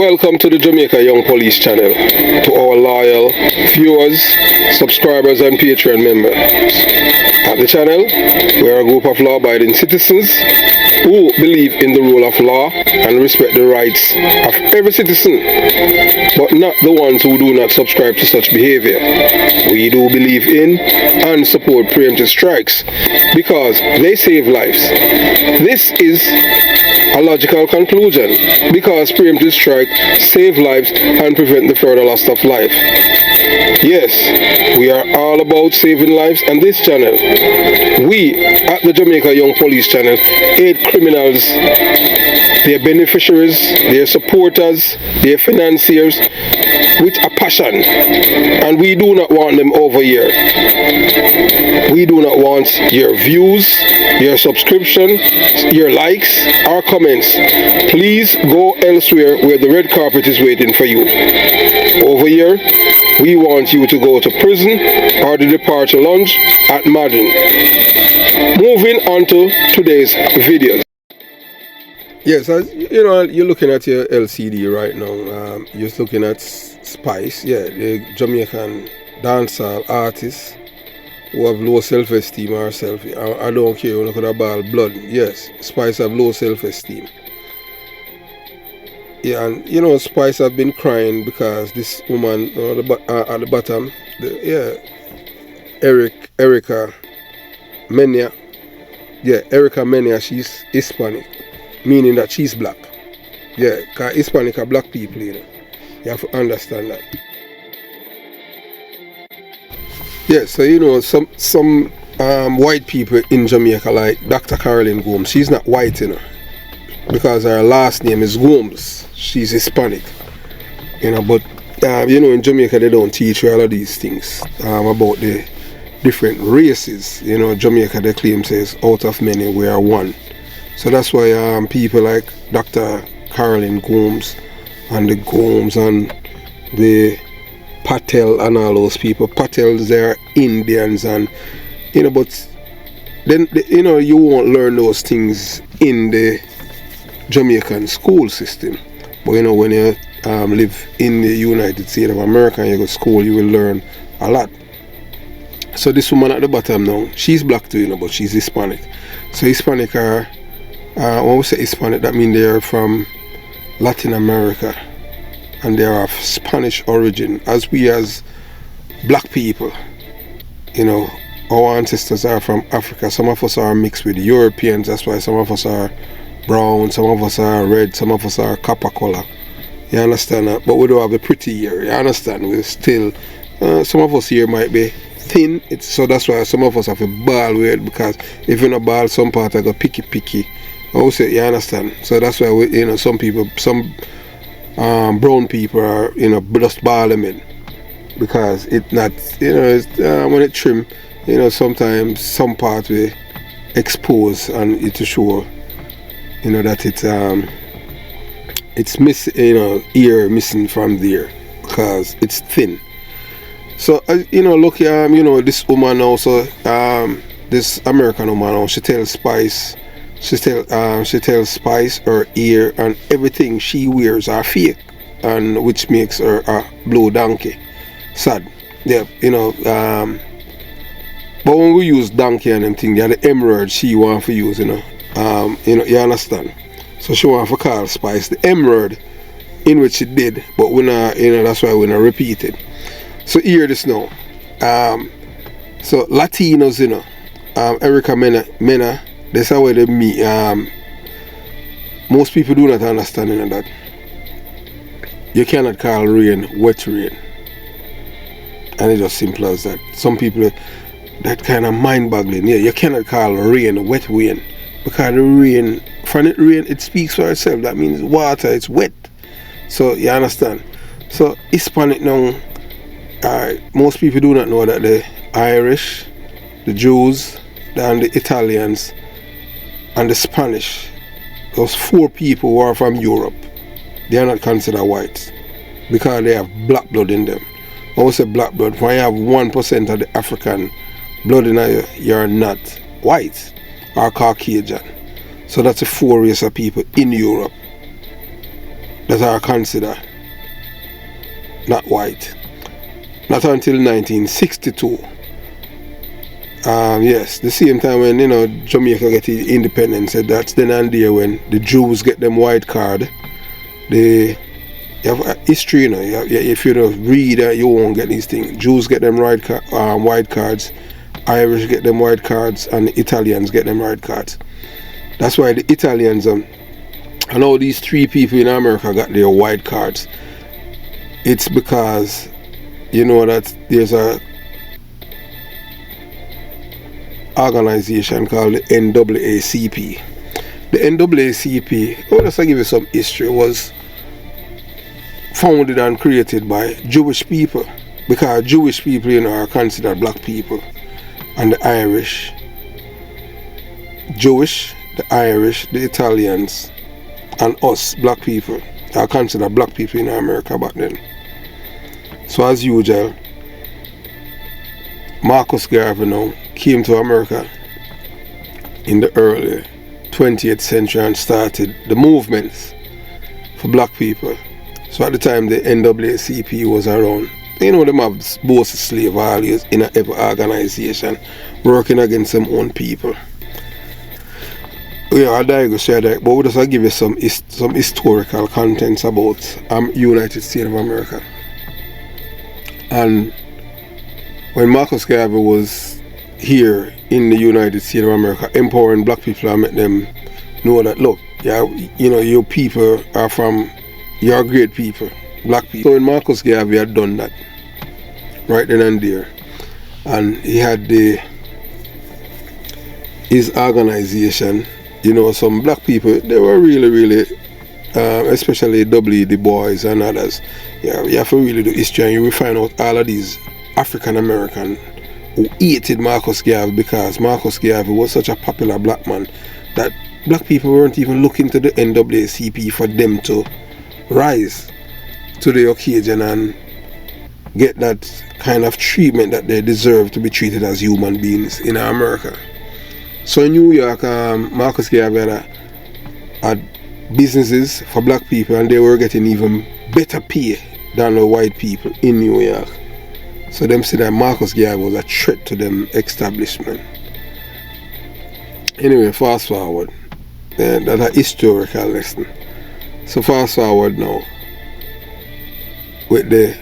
Welcome to the Jamaica Young Police channel, to our loyal viewers, subscribers and Patreon members. At the channel, we are a group of law-abiding citizens who believe in the rule of law and respect the rights of every citizen, but not the ones who do not subscribe to such behavior. We do believe in and support preemptive strikes because they save lives. This is a logical conclusion because preemptive strike save lives and prevent the further loss of life. Yes, we are all about saving lives, and this channel, we at the Jamaica Young Police channel, aid criminals, their beneficiaries, their supporters, their financiers with a passion, and we do not want them over here. We do not want your views, your subscription, your likes, or comments. Please go elsewhere where the red carpet is waiting for you. Over here, we want you to go to prison or the departure lounge at Madden. Moving on to today's videos. Yes, as you know, you're looking at your LCD right now. You're looking at Spice, the Jamaican dancehall artist who have low self-esteem herself. I don't care, you could have ball blood. Yes, Spice have low self-esteem. Yeah, and you know, Spice have been crying because this woman at the bottom, Erica Mena. Yeah, Erica Mena, she's Hispanic, meaning that she's black. Yeah, because Hispanic are black people, you know. You have to understand that. Yeah, so you know, some white people in Jamaica, like Dr. Caroline Gomes, she's not white, you know, because her last name is Gomes. She's Hispanic, you know. But you know, in Jamaica they don't teach all of these things about the different races. You know, Jamaica, they claim says out of many we are one. So that's why people like Dr. Caroline Gomes and the Gomes and the Patel and all those people. Patels, they are Indians, and you know, but then you know, you won't learn those things in the Jamaican school system. But you know, when you live in the United States of America and you go to school, you will learn a lot. So this woman at the bottom now, she's black too, you know, but she's Hispanic. So Hispanic are, when we say Hispanic, that means they are from Latin America and they are of Spanish origin. As we as black people, you know, our ancestors are from Africa. Some of us are mixed with Europeans. That's why some of us are brown, some of us are red, some of us are copper color. You understand that? But we don't have a pretty hair. You understand? We're still, some of us here might be thin. So that's why some of us have a bald weird, because if you're not bald, some part I go picky. Also, you understand? So that's why we, you know, some people, some brown people are, you know, just bald them in, because it's not, you know, it's, when it trim, you know, sometimes some part we expose and it to show, you know, that it's missing, you know, ear missing from there because it's thin. So you know, look, you know, this woman also, this American woman now, she tells Spice her ear and everything she wears are fake, and which makes her a blue donkey. Sad. Yeah, you know, but when we use donkey and them thing, they're the emerald she want to use, you know. You know, you understand. So she want to call Spice the emerald, in which she did, but we not, you know, that's why we not repeat it. So hear this now. So Latinos, you know, Erica Mena, that's how they meet. Most people do not understand, you know, that you cannot call rain wet rain, and it's just simple as that. Some people, that kind of mind-boggling. Yeah, you cannot call rain wet rain, because the rain, from it rain, it speaks for itself. That means water, it's wet. So you understand. So Hispanic now, most people do not know that the Irish, the Jews, and the Italians, and the Spanish, those four people who are from Europe, they are not considered whites because they have black blood in them. When we say black blood, when you have 1% of the African blood in you, you're not white or Caucasian. So that's the four race of people in Europe. that are considered not white. Not until 1962. Yes, the same time when, you know, Jamaica get independence, that's then and there when the Jews get them white card. You have a history, you know. If you don't read, you won't get these things. Jews get them white cards, Irish get them white cards, and the Italians get them white cards. That's why the Italians, and all these three people in America got their white cards. It's because, you know, that there's a organization called the NAACP. The NAACP, I'll just give you some history, was founded and created by Jewish people, because Jewish people, you know, are considered black people, and the Irish, Jewish, the Irish, the Italians, and us black people are considered black people in America back then. So as usual, Marcus Garvey now came to America in the early 20th century and started the movements for black people. So at the time the NAACP was around, you know, them have both slave values in every organization working against them own people. Yeah, I'll digress here, but we'll just give you some historical contents about United States of America. And when Marcus Garvey was here in the United States of America, empowering black people and make them know that, look, yeah, you know, your people are from, you're great people, black people. So when Marcus Garvey had done that, right then and there, and he had his organization, you know, some black people, they were really, especially W. Du Bois and others. Yeah, you have to really do history, and you will find out all of these African American who hated Marcus Garvey because Marcus Garvey was such a popular black man that black people weren't even looking to the NAACP for them to rise to the occasion and get that kind of treatment that they deserve to be treated as human beings in America. So in New York, Marcus Garvey had businesses for black people, and they were getting even better pay than the white people in New York. So them say that Marcus Garvey was a threat to them establishment. Anyway, fast forward. That's a historical lesson. So fast forward now with the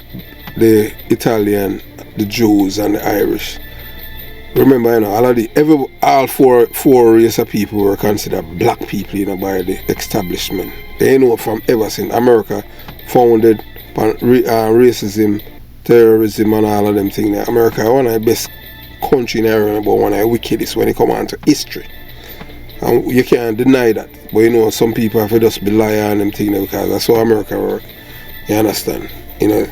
Italian, the Jews, and the Irish. Remember, you know, all four races of people were considered black people, you know, by the establishment. They know from ever since America founded on racism, terrorism, and all of them things. America is one of the best country in the area, but one of the wickedest when it comes on to history. And you can't deny that. But you know, some people have to just be lying on them things because that's how America works. You understand? You know,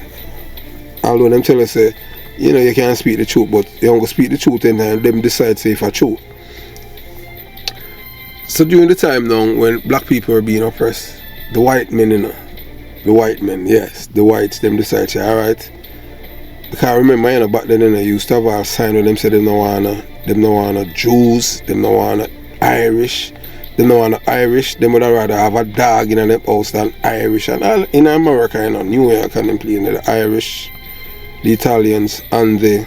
although them tell us, say, you know, you can't speak the truth, but you don't go speak the truth and them decide say if it's true. So during the time now when black people were being oppressed, the white men, you know, the white men, yes, the whites, them decide say, alright. Because I remember, you know, back then, you know, you used to have a sign with them say them no wanna Jews, them no wanna Irish, them no wanna Irish, them would rather have a dog in them house than Irish. And all in America, you know, New York and them playing the Irish, the Italians, and the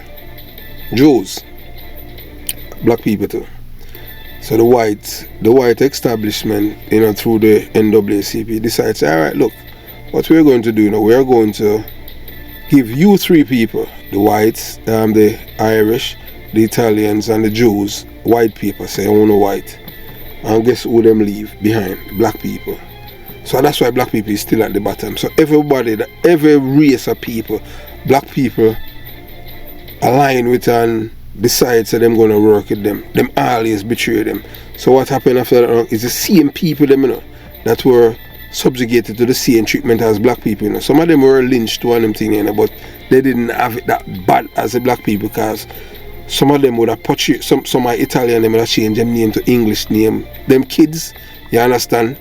Jews, black people too. So the white establishment, you know, through the NAACP decides, all right, look, what we're going to do now, we're going to give you three people, the whites, the Irish, the Italians, and the Jews, white people, say only white, and guess who them leave behind? Black people. So that's why black people is still at the bottom. So every race of people, black people align with and decide so them going to work with them. Them always betray them. So what happened after that is the same people them, you know, that were subjugated to the same treatment as black people, you know. Some of them were lynched to one them thing, you know, but they didn't have it that bad as the black people, because some of them would have put some Italian them would have changed them name to English name. Them kids, you understand?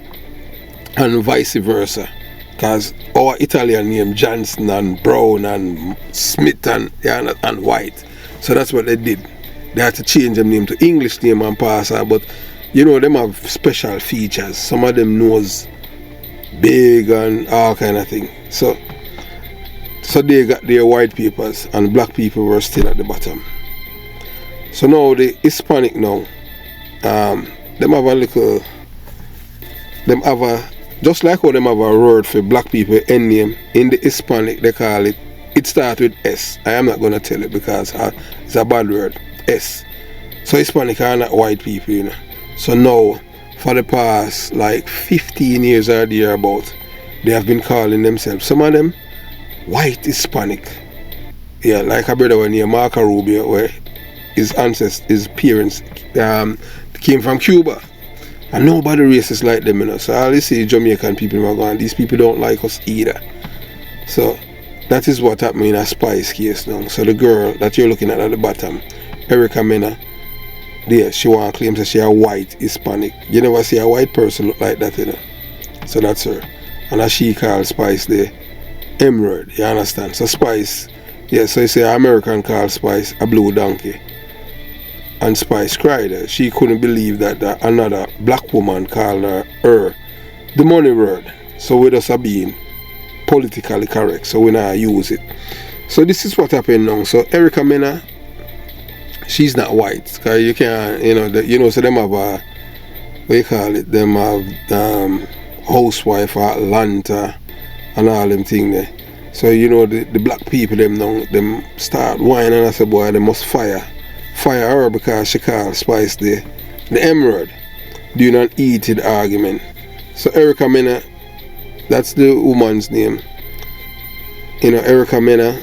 And vice versa. Because our Italian name Johnson and Brown and Smith and White. So that's what they did. They had to change them name to English name and pass her, but you know them have special features. Some of them knows big and all kind of thing. So they got their white papers and black people were still at the bottom. So now the Hispanic now, them have a little, them have a, just like how them have a word for black people end name, in the Hispanic they call it, it starts with S. I am not going to tell it because it's a bad word, S. So Hispanic are not white people, you know. So now, for the past like 15 years or thereabout, they have been calling themselves, some of them, white Hispanic. Yeah, like a brother when named Marco Rubio, where his ancestors, his parents came from Cuba. And nobody racist like them, you know. So all you see Jamaican people are going, these people don't like us either. So that is what happened in a Spice case now. So the girl that you're looking at the bottom, Erica Mena, there, she want to claim that she a white Hispanic. You never see a white person look like that, you know. So that's her. And as she called Spice the Emerald, you understand? So Spice, yeah, so you say American called Spice a blue donkey. And Spice cried. She couldn't believe that another black woman called her the money word. So we just are being politically correct. So we now use it. So this is what happened now. So Erica Mena, she's not white. Cause you can't, so them have a, what you call it? Them have housewife at Atlanta and all them thing there. So the black people them now them start whining and I say boy they must fire her because she called Spice the Emerald during an heated argument. So Erica Mena, that's the woman's name. Erica Mena,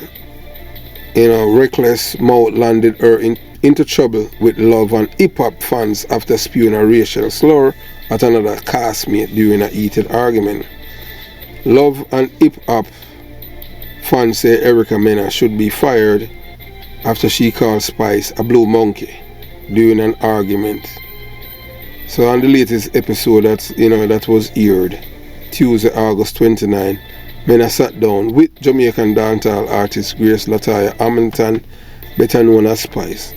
reckless mouth landed her into trouble with Love and hip hop fans after spewing a racial slur at another castmate during a heated argument. Love and hip hop fans say Erica Mena should be fired after she called Spice a blue monkey during an argument. So on the latest episode that was aired Tuesday, August 29, Mena sat down with Jamaican dancehall artist Grace Lataya Hamilton, better known as Spice.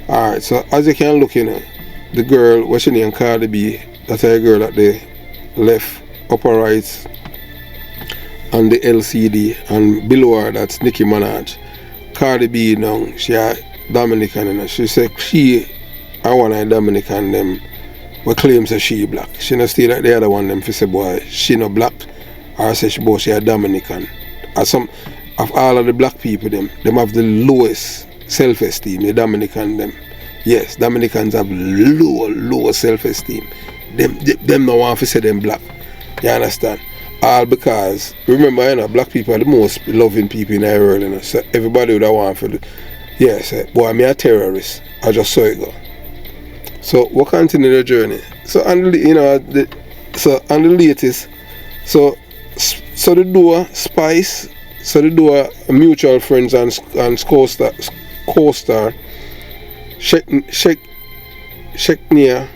Alright, so as you can look the girl, what's her name, Cardi B, that's a girl at the left upper right on the LCD, and below her that's Nicki Minaj. Cardi B now, she a Dominican, she said I want a Dominican them who claims that she black. She not stay like the other one them for say boy she not black or say she a Dominican. As some of all of the black people them have the lowest self-esteem, the Dominican them. Yes, Dominicans have low self-esteem. Them no want to say them black. You understand? All because, remember, black people are the most loving people in the world, so everybody would have want for say, boy, I'm a terrorist. I just saw it go. So we'll continue the journey. So on the latest, so the duo Spice, so the duo mutual friends and co-star Sheknia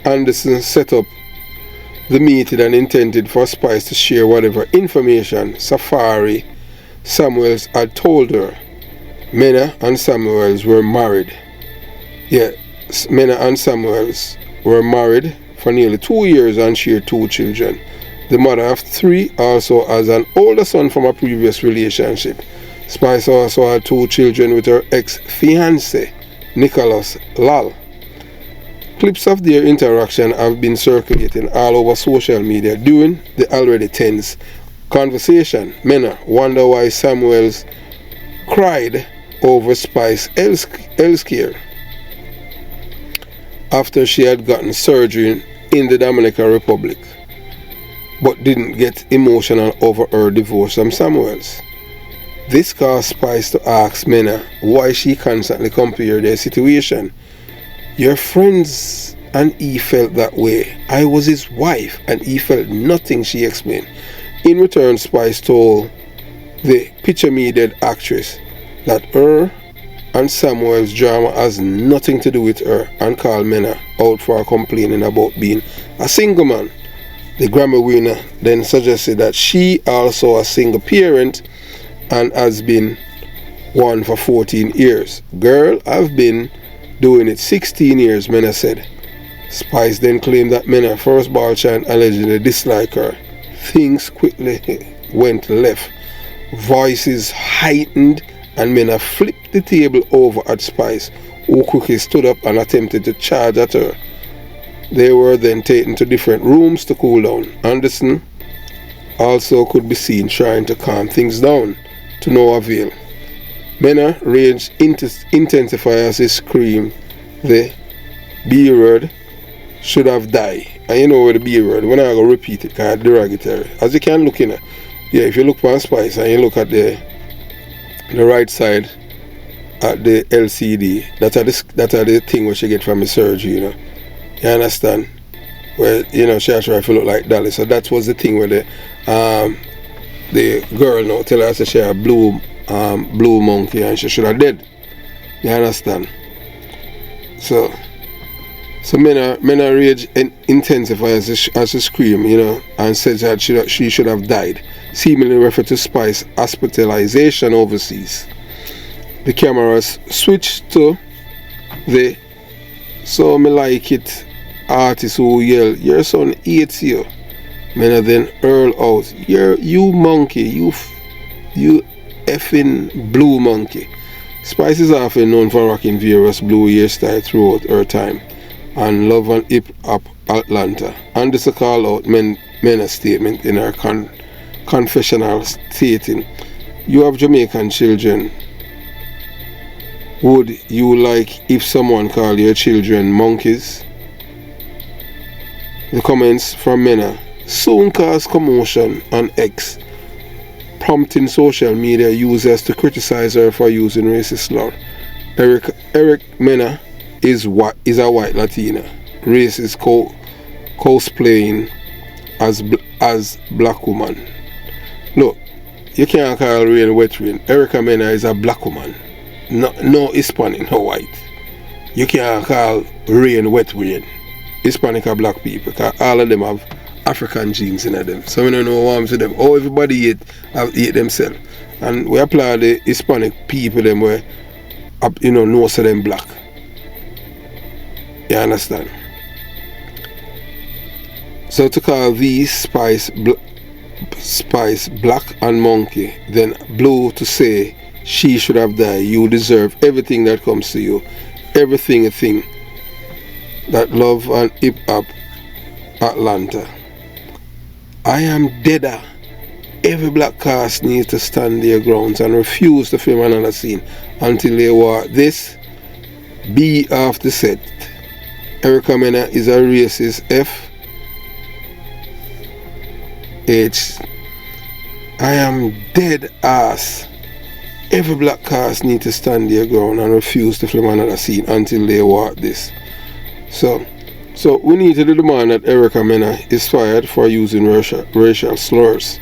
Anderson set up the meeting and intended for Spice to share whatever information Safari Samuels had told her. Mena and Samuels were married. Yeah, Mena and Samuels were married for nearly 2 years and shared 2 children. The mother of 3 also has an older son from a previous relationship. Spice also had 2 children with her ex-fiancé, Nicholas Lal. Clips of their interaction have been circulating all over social media during the already tense conversation. Mena wonder why Samuels cried over Spice healthcare after she had gotten surgery in the Dominican Republic, but didn't get emotional over her divorce from Samuels. This caused Spice to ask Mena why she constantly compared their situation. Your friends and he felt that way. I was his wife and he felt nothing, she explained. In return, Spice told the picture-me-dead actress that her and Samuel's drama has nothing to do with her and called Mena out for complaining about being a single man. The Grammy winner then suggested that she also a single parent and has been one for 14 years. Girl, I've been doing it 16 years, Mena said. Spice then claimed that Mena, firstborn child, allegedly disliked her things quickly went left. Voices heightened, and Mena flipped the table over at Spice, who quickly stood up and attempted to charge at her. They were then taken to different rooms to cool down. Anderson also could be seen trying to calm things down, to no avail. Mena rage intensified as he screamed the B word should have died. And you know what the B word, when I go repeat it, because it's derogatory. As you can look in it, yeah, if you look for Spice and you look at the right side at the LCD, that are the thing which you get from the surgery, you know. You understand? Where, you know, she try to look like Dolly. So that was the thing where the girl now tell her that she had blue monkey and she should have dead. You understand? So Mena rage intensified as she screamed, you know, and said that she should have died, seemingly referred to Spice hospitalization overseas. The cameras switched to the "So me like it" artist who yell, "Your son hates you." Mena then hurl out, "You monkey, you effing blue monkey." Spice is often known for rocking various blue hairstyles throughout her time and Love and Hip Hop Atlanta. And this call out Mena's statement in her confessional stating, "You have Jamaican children. Would you like if someone called your children monkeys?" The comments from Mena soon caused commotion on X, prompting social media users to criticize her for using racist slur. Eric Mena is a white Latina, racist cosplaying as black woman. Look, you can't call rain wet rain. Erica Mena is a black woman. No Hispanic, no white. You can't call rain wet rain. Hispanic are black people, because all of them have African genes in them. So we don't know what happens to them. Oh, everybody hate themselves. And we apply the Hispanic people them where, you know, most of them black. You understand? So to call these Spice black and monkey, then blue to say she should have died. You deserve everything that comes to you. Everything a thing. That Love and Hip Hop Atlanta. I am deader. Every black cast needs to stand their grounds and refuse to film another scene until they were this. Be off the set. Erica Mena is a racist I am dead ass. Every black cast need to stand their ground and refuse to film another scene until they were this. So we need to demand that Erica Mena is fired for using racial slurs.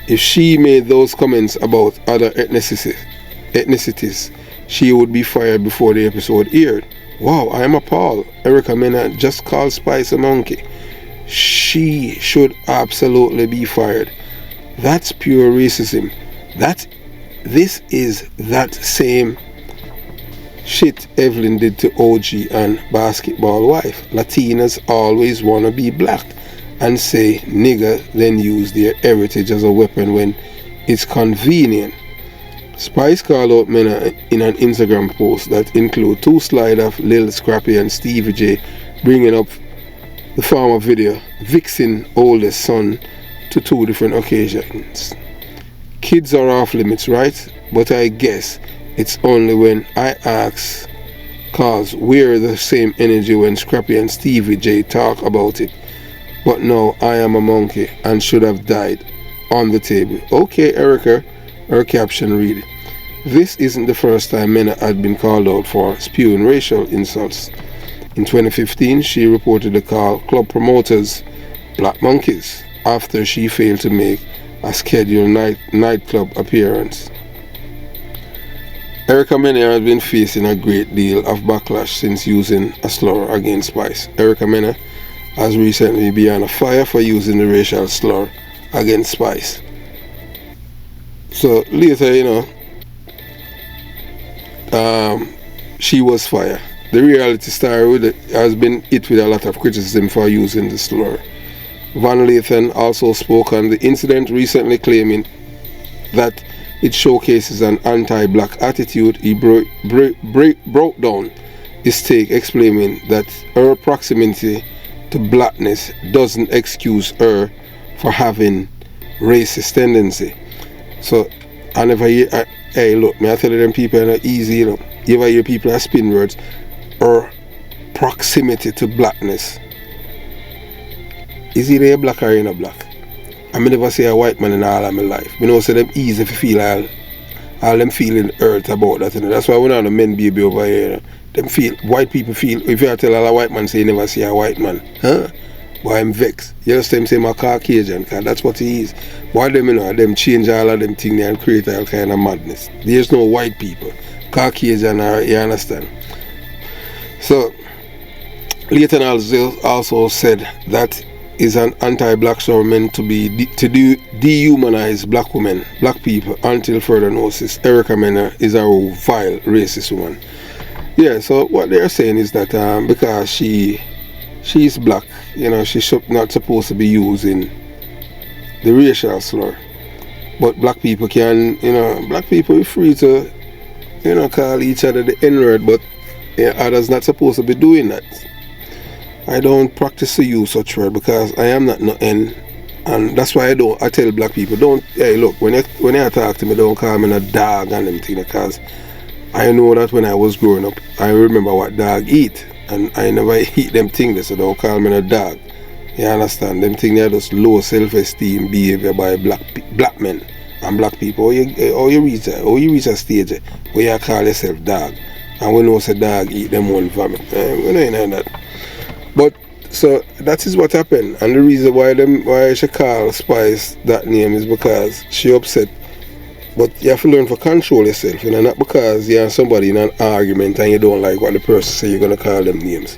If she made those comments about other ethnicities, she would be fired before the episode aired. Wow, I am appalled. Erica Mena just called Spice a monkey. She should absolutely be fired. That's pure racism. This is that same shit Evelyn did to OG and Basketball Wife. Latinas always want to be black and say nigger, then use their heritage as a weapon when it's convenient. Spice called out Mena in an Instagram post that include 2 slides of Lil Scrappy and Stevie J bringing up the former video Vixen oldest son to 2 different occasions. Kids are off limits, right? But I guess it's only when I ask, cause we're the same energy when Scrappy and Stevie J talk about it. But no, I am a monkey and should have died on the table. Okay, Erica, her caption read, "This isn't the first time Mena had been called out for spewing racial insults. In 2015, she reportedly called club promoters black monkeys after she failed to make a scheduled nightclub appearance. Erica Mena has been facing a great deal of backlash since using a slur against Spice. Erica Mena has recently been on fire for using the racial slur against Spice. So later, you know, she was fired. The reality star has been hit with a lot of criticism for using the slur. Van Lathan also spoke on the incident, recently claiming that it showcases an anti-black attitude. He broke down his take, explaining that her proximity to blackness doesn't excuse her for having racist tendency. So I never hear, hey look, me I tell you them people are not easy, you know. You ever hear people that spin words, or proximity to blackness. Is either a black or in a black? I mean, never see a white man in all of my life. I know say them easy if you feel all them feeling hurt about that, you know. That's why we're not a men baby over here, you know. Them feel, white people feel, if you tell a white man say you never see a white man, huh? Boy, I'm vexed. You understand, say I'm a Caucasian, because that's what he is. Why them, you know, them change all of them things and create all kind of madness. There's no white people. Caucasian, you understand? So, Layton also said that is an anti-black show meant to be to dehumanize black women, black people, until further notice. Erica Mena is a vile racist woman. Yeah, so what they're saying is that because she's black, you know, she's not supposed to be using the racial slur. But black people can, you know, black people are free to, you know, call each other the N-word, but others not supposed to be doing that. I don't practice to use such word because I am not no N, and that's why I tell black people, don't, hey look, when you talk to me, don't call me a dog and them thing, because I know that when I was growing up, I remember what dog eat, and I never eat them things, so don't call me a dog. You understand? Them things are just low self-esteem behavior by black men and black people. Or you reach a stage where you call yourself dog, and we know say dog eat them own vomit. We know that. But so that is what happened, and the reason why she call Spice that name is because she upset. But you have to learn to control yourself, you know, not because you're somebody in an argument and you don't like what the person say, you're gonna call them names.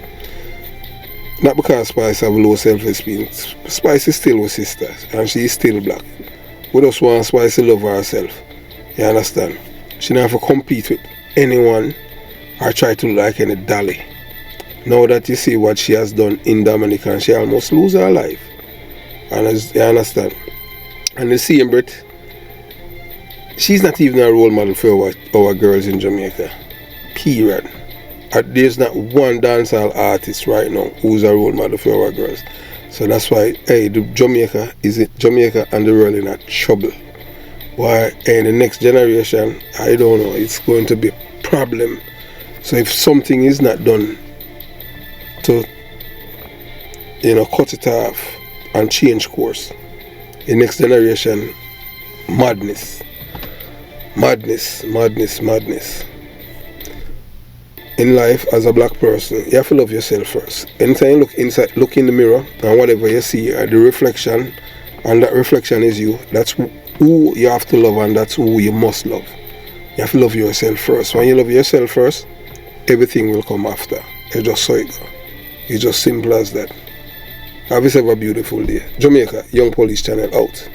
Not because Spice have low self-esteem. Spice is still with sisters, and she is still black. We just want Spice to love herself. You understand? She don't have to compete with anyone or try to look like any dolly. Now that you see what she has done in Dominica, she almost lose her life. And as you understand. And the same breath, she's not even a role model for our girls in Jamaica. Period. There's not one dancehall artist right now who's a role model for our girls. So that's why, hey, Jamaica and the world in a trouble. Why, hey, the next generation, I don't know, it's going to be a problem. So if something is not done to, you know, cut it off and change course, the next generation, madness. In life, as a black person, you have to love yourself first. Anytime you look inside, look in the mirror, and whatever you see, the reflection, and that reflection is you. That's who you have to love, and that's who you must love. You have to love yourself first. When you love yourself first, everything will come after. It's just so it goes. It's just simple as that. Have yourself a beautiful day. Jamaica, Young Police Channel out.